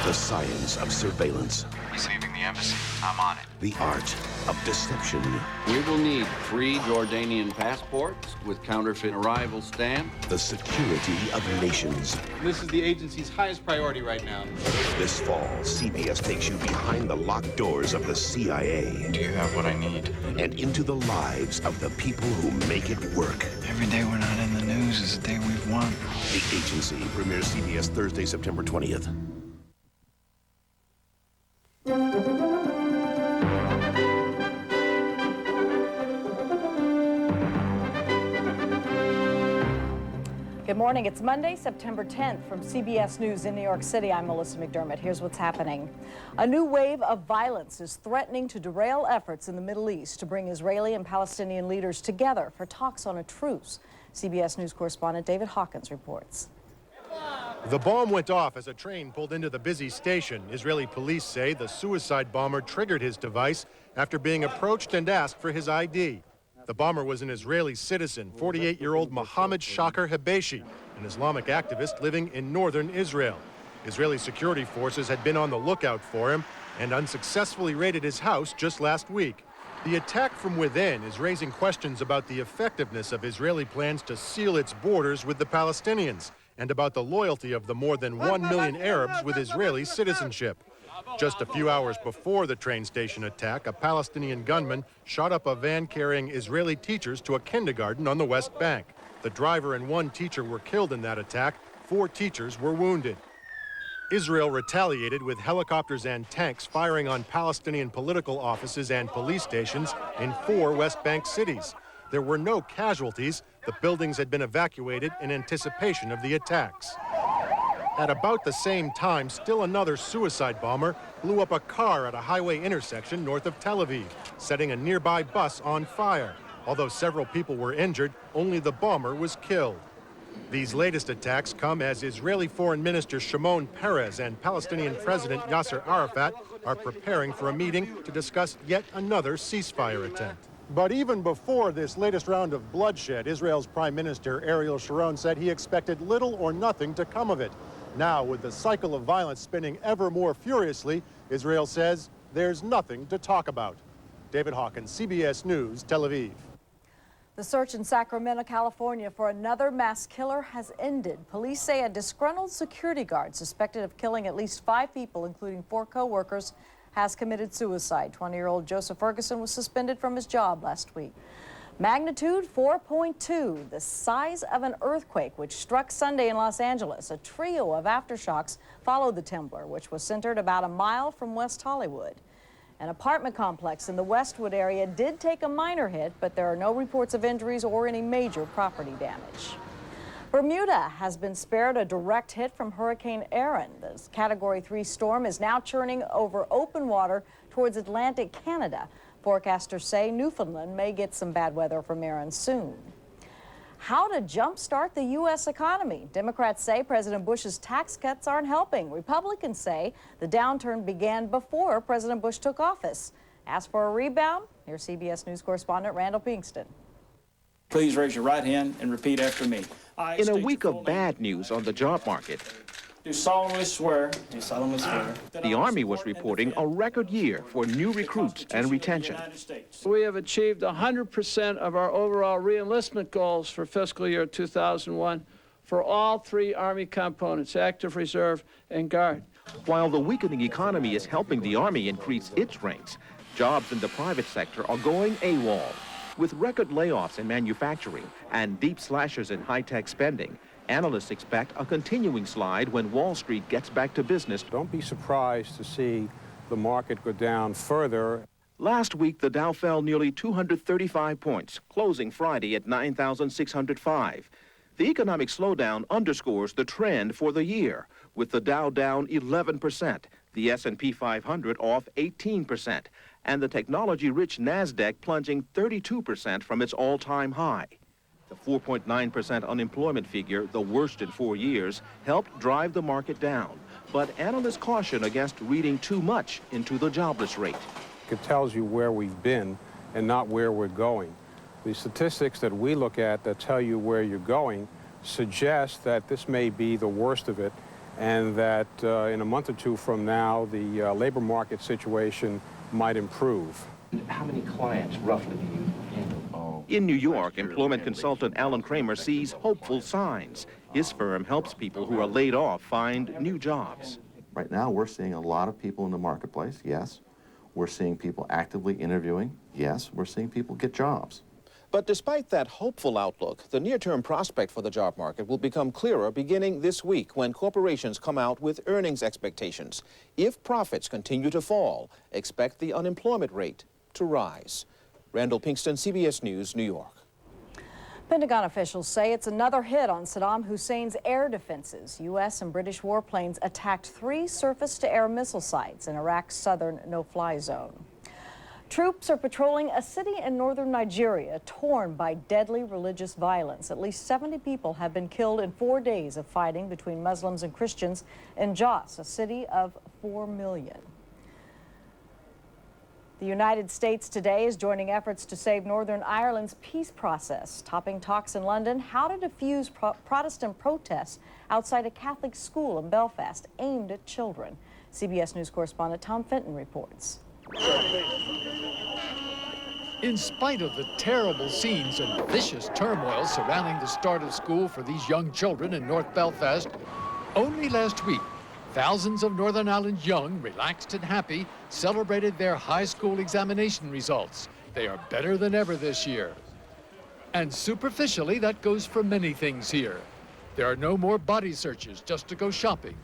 The science of surveillance. He's leaving the embassy. I'm on it. The art of deception. We will need 3 Jordanian passports with counterfeit arrival stamp. The security of nations. This is the agency's highest priority right now. This fall, CBS takes you behind the locked doors of the CIA. Do you have what I need? And into the lives of the people who make it work. Every day we're not in the news is the day we've won. The Agency premieres CBS Thursday, September 20th. Good morning. It's Monday, September 10th. From CBS News in New York City, I'm Melissa McDermott. Here's what's happening. A new wave of violence is threatening to derail efforts in the Middle East to bring Israeli and Palestinian leaders together for talks on a truce. CBS News correspondent David Hawkins reports. The bomb went off as a train pulled into the busy station. Israeli police say the suicide bomber triggered his device after being approached and asked for his ID. The bomber was an Israeli citizen, 48-year-old Mohammed Shaker Habeshi, an Islamic activist living in northern Israel. Israeli security forces had been on the lookout for him and unsuccessfully raided his house just last week. The attack from within is raising questions about the effectiveness of Israeli plans to seal its borders with the Palestinians and about the loyalty of the more than 1 million Arabs with Israeli citizenship. Just a few hours before the train station attack, a Palestinian gunman shot up a van carrying Israeli teachers to a kindergarten on the West Bank. The driver and 1 teacher were killed in that attack. 4 teachers were wounded. Israel retaliated with helicopters and tanks firing on Palestinian political offices and police stations in 4 West Bank cities. There were no casualties. The buildings had been evacuated in anticipation of the attacks. At about the same time, still another suicide bomber blew up a car at a highway intersection north of Tel Aviv, setting a nearby bus on fire. Although several people were injured, only the bomber was killed. These latest attacks come as Israeli Foreign Minister Shimon Peres and Palestinian President Yasser Arafat are preparing for a meeting to discuss yet another ceasefire attempt. But even before this latest round of bloodshed, Israel's Prime Minister Ariel Sharon said he expected little or nothing to come of it. Now, with the cycle of violence spinning ever more furiously, Israel says there's nothing to talk about. David Hawkins, CBS News, Tel Aviv. The search in Sacramento, California for another mass killer has ended. Police say a disgruntled security guard suspected of killing at least 5 people, including 4 co-workers, has committed suicide. 20-year-old Joseph Ferguson was suspended from his job last week. Magnitude 4.2, the size of an earthquake, which struck Sunday in Los Angeles. A trio of aftershocks followed the trembler, which was centered about a mile from West Hollywood. An apartment complex in the Westwood area did take a minor hit, but there are no reports of injuries or any major property damage. Bermuda has been spared a direct hit from Hurricane Erin. This Category 3 storm is now churning over open water towards Atlantic Canada. Forecasters say Newfoundland may get some bad weather from Erin soon. How to jumpstart the U.S. economy. Democrats say President Bush's tax cuts aren't helping. Republicans say the downturn began before President Bush took office. As for a rebound, here's CBS News correspondent Randall Pinkston. Please raise your right hand and repeat after me. In a week of bad news on the job market, Do solemnly swear. the Army was reporting a record year for new recruits and retention. We have achieved 100% of our overall re-enlistment goals for fiscal year 2001 for all 3 Army components, active reserve and guard. While the weakening economy is helping the Army increase its ranks, jobs in the private sector are going AWOL. With record layoffs in manufacturing and deep slashes in high-tech spending, analysts expect a continuing slide when Wall Street gets back to business. Don't be surprised to see the market go down further. Last week, the Dow fell nearly 235 points, closing Friday at 9,605. The economic slowdown underscores the trend for the year, with the Dow down 11%, the S&P 500 off 18%, and the technology-rich NASDAQ plunging 32% from its all-time high. The 4.9% unemployment figure, the worst in 4 years, helped drive the market down. But analysts caution against reading too much into the jobless rate. It tells you where we've been and not where we're going. The statistics that we look at that tell you where you're going suggest that this may be the worst of it and that in a month or two from now, the labor market situation might improve. How many clients roughly do you handle? In New York, employment consultant Alan Kramer sees hopeful signs. His firm helps people who are laid off find new jobs. Right now, we're seeing a lot of people in the marketplace, yes. We're seeing people actively interviewing, yes. We're seeing people get jobs. But despite that hopeful outlook, the near-term prospect for the job market will become clearer beginning this week when corporations come out with earnings expectations. If profits continue to fall, expect the unemployment rate to rise. Randall Pinkston, CBS News, New York. Pentagon officials say it's another hit on Saddam Hussein's air defenses. U.S. and British warplanes attacked 3 surface-to-air missile sites in Iraq's southern no-fly zone. Troops are patrolling a city in northern Nigeria torn by deadly religious violence. At least 70 people have been killed in 4 days of fighting between Muslims and Christians in Jos, a city of 4 million. The United States today is joining efforts to save Northern Ireland's peace process, topping talks in London how to defuse Protestant protests outside a Catholic school in Belfast aimed at children. CBS News correspondent Tom Fenton reports. In spite of the terrible scenes and vicious turmoil surrounding the start of school for these young children in North Belfast, only last week, thousands of Northern Ireland's young, relaxed and happy, celebrated their high school examination results. They are better than ever this year. And superficially, that goes for many things here. There are no more body searches just to go shopping.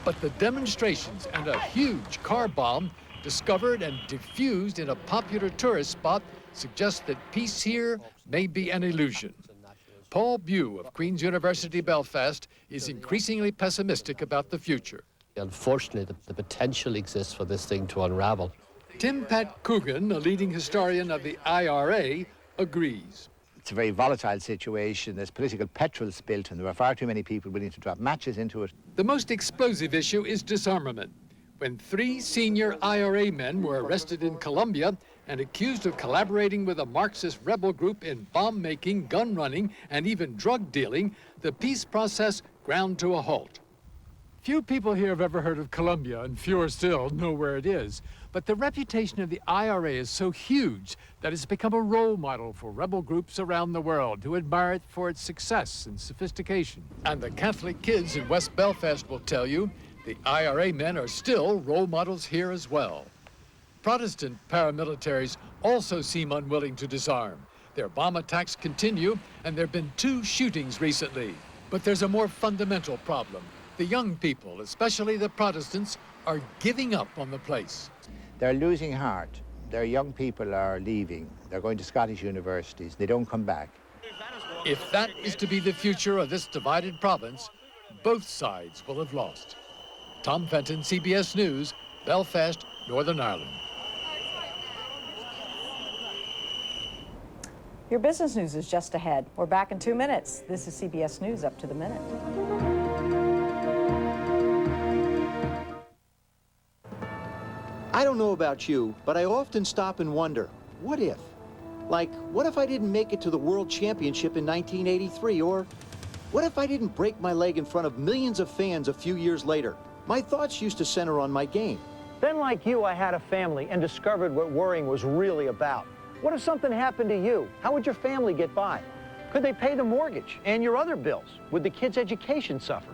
But the demonstrations and a huge car bomb discovered and diffused in a popular tourist spot suggest that peace here may be an illusion. Paul Bew of Queen's University Belfast is increasingly pessimistic about the future. Unfortunately, the potential exists for this thing to unravel. Tim Pat Coogan, a leading historian of the IRA, agrees. It's a very volatile situation. There's political petrol spilt, and there are far too many people willing to drop matches into it. The most explosive issue is disarmament. When 3 senior IRA men were arrested in Colombia and accused of collaborating with a Marxist rebel group in bomb-making, gun-running, and even drug dealing, the peace process ground to a halt. Few people here have ever heard of Colombia, and fewer still know where it is. But the reputation of the IRA is so huge that it's become a role model for rebel groups around the world who admire it for its success and sophistication. And the Catholic kids in West Belfast will tell you the IRA men are still role models here as well. Protestant paramilitaries also seem unwilling to disarm. Their bomb attacks continue, and there have been 2 shootings recently. But there's a more fundamental problem. The young people, especially the Protestants, are giving up on the place. They're losing heart. Their young people are leaving. They're going to Scottish universities. They don't come back. If that is to be the future of this divided province, both sides will have lost. Tom Fenton, CBS News, Belfast, Northern Ireland. Your business news is just ahead. We're back in 2 minutes. This is CBS News Up to the Minute. I don't know about you, but I often stop and wonder, what if? Like, what if I didn't make it to the World Championship in 1983? Or what if I didn't break my leg in front of millions of fans a few years later? My thoughts used to center on my game. Then, like you, I had a family and discovered what worrying was really about. What if something happened to you? How would your family get by? Could they pay the mortgage and your other bills? Would the kids' education suffer?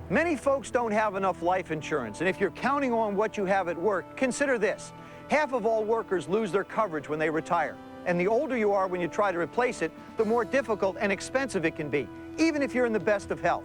Many folks don't have enough life insurance, and if you're counting on what you have at work, consider this. Half of all workers lose their coverage when they retire. And the older you are when you try to replace it, the more difficult and expensive it can be, even if you're in the best of health.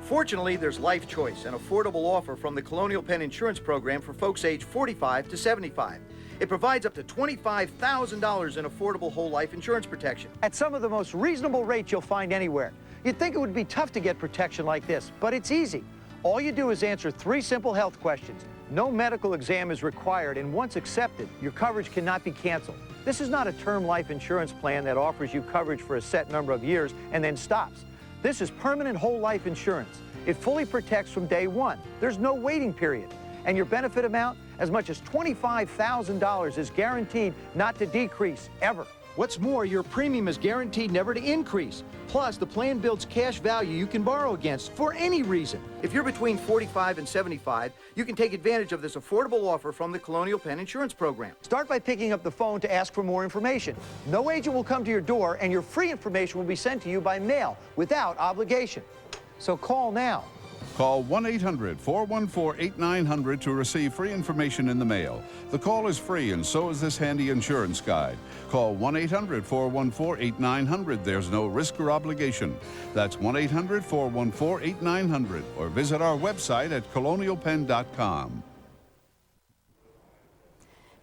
Fortunately, there's Life Choice, an affordable offer from the Colonial Penn Insurance Program for folks aged 45 to 75. It provides up to $25,000 in affordable whole life insurance protection. At some of the most reasonable rates you'll find anywhere. You'd think it would be tough to get protection like this, but it's easy. All you do is answer 3 simple health questions. No medical exam is required, and once accepted, your coverage cannot be canceled. This is not a term life insurance plan that offers you coverage for a set number of years and then stops. This is permanent whole life insurance. It fully protects from day one. There's no waiting period. And your benefit amount, as much as $25,000, is guaranteed not to decrease ever. What's more, your premium is guaranteed never to increase. Plus, the plan builds cash value you can borrow against for any reason. If you're between 45 and 75, you can take advantage of this affordable offer from the Colonial Penn Insurance Program. Start by picking up the phone to ask for more information. No agent will come to your door, and your free information will be sent to you by mail without obligation. So call now. Call 1-800-414-8900 to receive free information in the mail. The call is free, and so is this handy insurance guide. Call 1-800-414-8900. There's no risk or obligation. That's 1-800-414-8900, or visit our website at colonialpenn.com.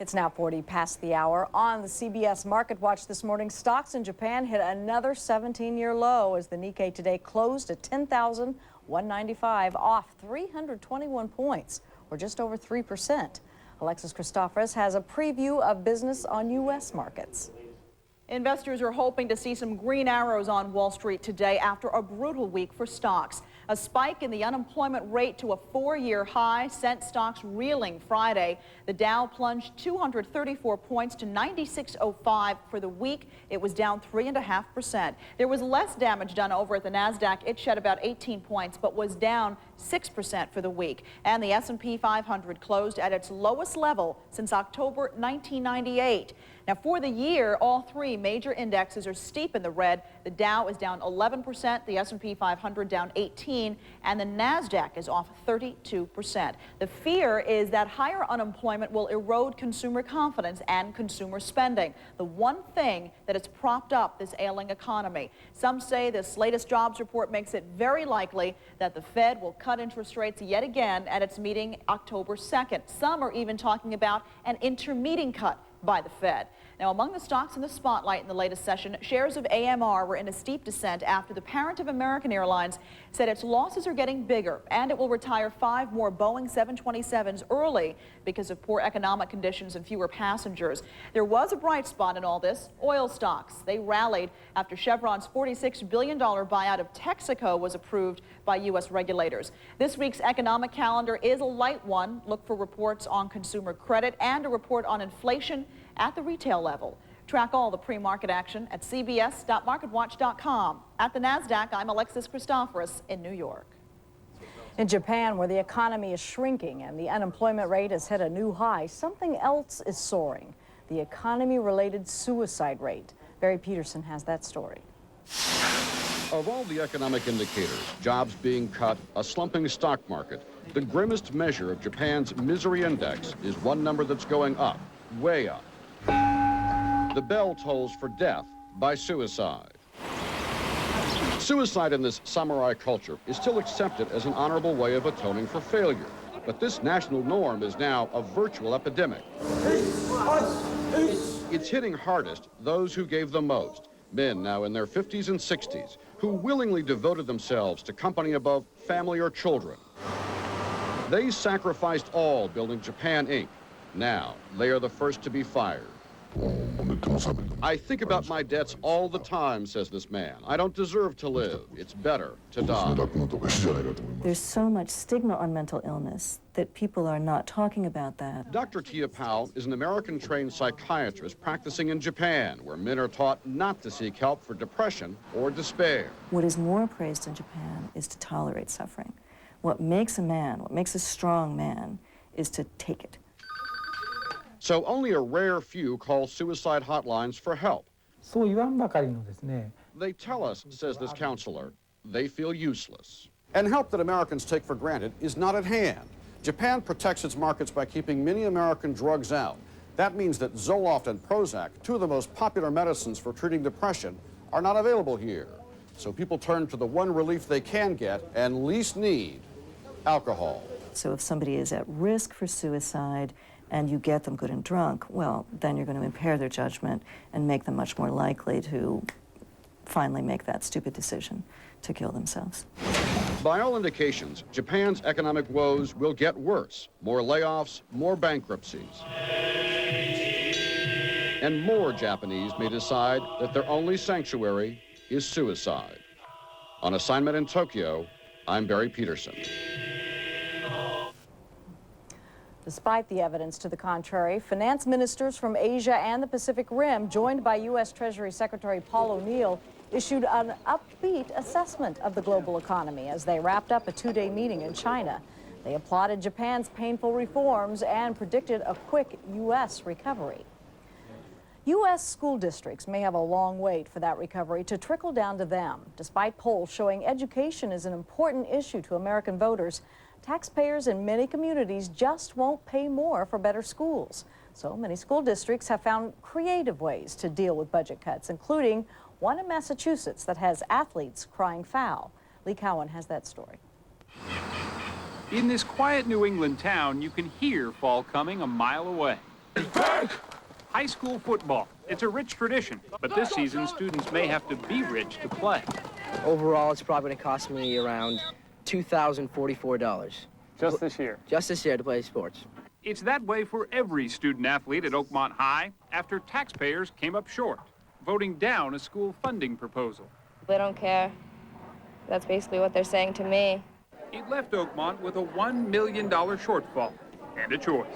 It's now 40 past the hour. On the CBS Market Watch this morning, stocks in Japan hit another 17-year low as the Nikkei today closed at 10,195, off 321 points, or just over 3%. Alexis Christoforous has a preview of business on U.S. markets. Investors are hoping to see some green arrows on Wall Street today after a brutal week for stocks. A spike in the unemployment rate to a 4-year high sent stocks reeling Friday. The Dow plunged 234 points to 96.05 for the week. It was down 3.5%. There was less damage done over at the NASDAQ. It shed about 18 points, but was down 6% for the week. And the S&P 500 closed at its lowest level since October 1998. Now, for the year, all three major indexes are steep in the red. The Dow is down 11%, the S&P 500 down 18%, and the NASDAQ is off 32%. The fear is that higher unemployment will erode consumer confidence and consumer spending, the one thing that has propped up this ailing economy. Some say this latest jobs report makes it very likely that the Fed will cut interest rates yet again at its meeting October 2nd. Some are even talking about an intermeeting cut by the Fed. Now, among the stocks in the spotlight in the latest session, shares of AMR were in a steep descent after the parent of American Airlines said its losses are getting bigger and it will retire 5 more Boeing 727s early because of poor economic conditions and fewer passengers. There was a bright spot in all this: oil stocks. They rallied after Chevron's $46 billion buyout of Texaco was approved by U.S. regulators. This week's economic calendar is a light one. Look for reports on consumer credit and a report on inflation at the retail level. Track all the pre-market action at cbs.marketwatch.com. At the NASDAQ, I'm Alexis Christoforous in New York. In Japan, where the economy is shrinking and the unemployment rate has hit a new high, something else is soaring: the economy-related suicide rate. Barry Peterson has that story. Of all the economic indicators, jobs being cut, a slumping stock market, the grimmest measure of Japan's misery index is one number that's going up, way up. The bell tolls for death by suicide. Suicide in this samurai culture is still accepted as an honorable way of atoning for failure. But this national norm is now a virtual epidemic. It's hitting hardest those who gave the most, men now in their 50s and 60s, who willingly devoted themselves to company above family or children. They sacrificed all building Japan Inc. Now, they are the first to be fired. I think about my debts all the time, says this man. I don't deserve to live. It's better to die. There's so much stigma on mental illness that people are not talking about that. Dr. Tia Powell is an American-trained psychiatrist practicing in Japan, where men are taught not to seek help for depression or despair. What is more praised in Japan is to tolerate suffering. What makes a man, what makes a strong man, is to take it. So only a rare few call suicide hotlines for help. They tell us, says this counselor, they feel useless. And help that Americans take for granted is not at hand. Japan protects its markets by keeping many American drugs out. That means that Zoloft and Prozac, two of the most popular medicines for treating depression, are not available here. So people turn to the one relief they can get and least need: alcohol. So if somebody is at risk for suicide and you get them good and drunk, well, then you're going to impair their judgment and make them much more likely to finally make that stupid decision to kill themselves. By all indications, Japan's economic woes will get worse. More layoffs, more bankruptcies. And more Japanese may decide that their only sanctuary is suicide. On assignment in Tokyo, I'm Barry Peterson. Despite the evidence to the contrary, finance ministers from Asia and the Pacific Rim, joined by U.S. Treasury Secretary Paul O'Neill, issued an upbeat assessment of the global economy as they wrapped up a two-day meeting in China. They applauded Japan's painful reforms and predicted a quick U.S. recovery. U.S. school districts may have a long wait for that recovery to trickle down to them. Despite polls showing education is an important issue to American voters, taxpayers in many communities just won't pay more for better schools. So many school districts have found creative ways to deal with budget cuts, including one in Massachusetts that has athletes crying foul. Lee Cowan has that story. In this quiet New England town, you can hear fall coming a mile away. High school football. It's a rich tradition, but this season students may have to be rich to play. Overall, it's probably going to cost me around $2,044. Just this year? Just this year to play sports. It's that way for every student athlete at Oakmont High after taxpayers came up short, voting down a school funding proposal. They don't care. That's basically what they're saying to me. It left Oakmont with a $1 million shortfall and a choice.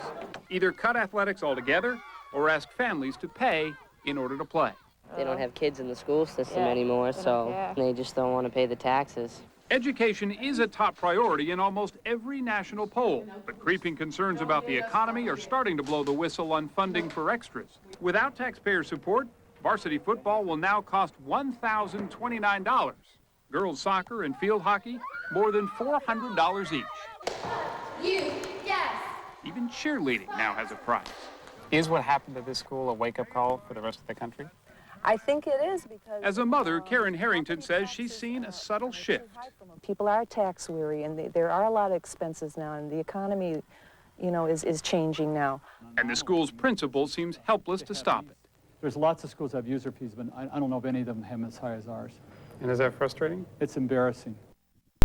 Either cut athletics altogether or ask families to pay in order to play. They don't have kids in the school system anymore, so they just don't want to pay the taxes. Education is a top priority in almost every national poll, but creeping concerns about the economy are starting to blow the whistle on funding for extras. Without taxpayer support, varsity football will now cost $1,029. Girls soccer and field hockey, more than $400 each. Yes. Even cheerleading now has a price. Is what happened at this school a wake-up call for the rest of the country? I think it is because... As a mother, Karen Harrington says she's seen a subtle shift. People are tax weary, and there are a lot of expenses now, and the economy, you know, is changing now. And the school's principal seems helpless to stop it. There's lots of schools that have user fees, but I don't know if any of them have as high as ours. And is that frustrating? It's embarrassing.